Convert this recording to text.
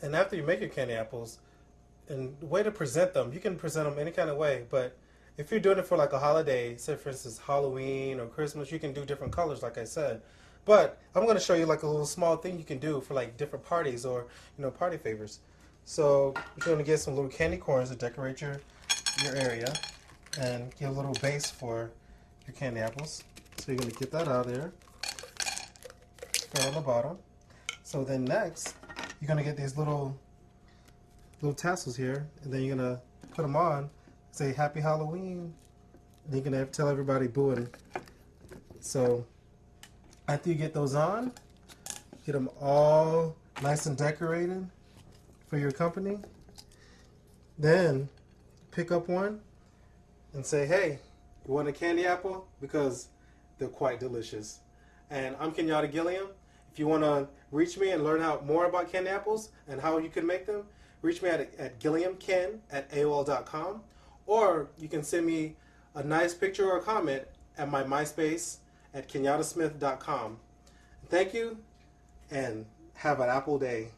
And after you make your candy apples, and the way to present them, you can present them any kind of way. But if you're doing it for like a holiday, say for instance Halloween or Christmas, you can do different colors, like I said. But I'm going to show you like a little small thing you can do for like different parties or party favors. So you're going to get some little candy corns to decorate your area, and get a little base for your candy apples. So you're going to get that out of there, right on the bottom. So then next, you're going to get these little tassels here, and then you're going to put them on, say Happy Halloween, and you're going to tell everybody boo it. So after you get those on, get them all nice and decorated for your company, then pick up one and say, hey, you want a candy apple? Because they're quite delicious. And I'm Kenyatta Gilliam. If you want to reach me and learn more about candy apples and how you can make them, reach me at gilliamken@aol.com, or you can send me a nice picture or a comment at my MySpace at kenyattasmith.com. Thank you, and have an apple day.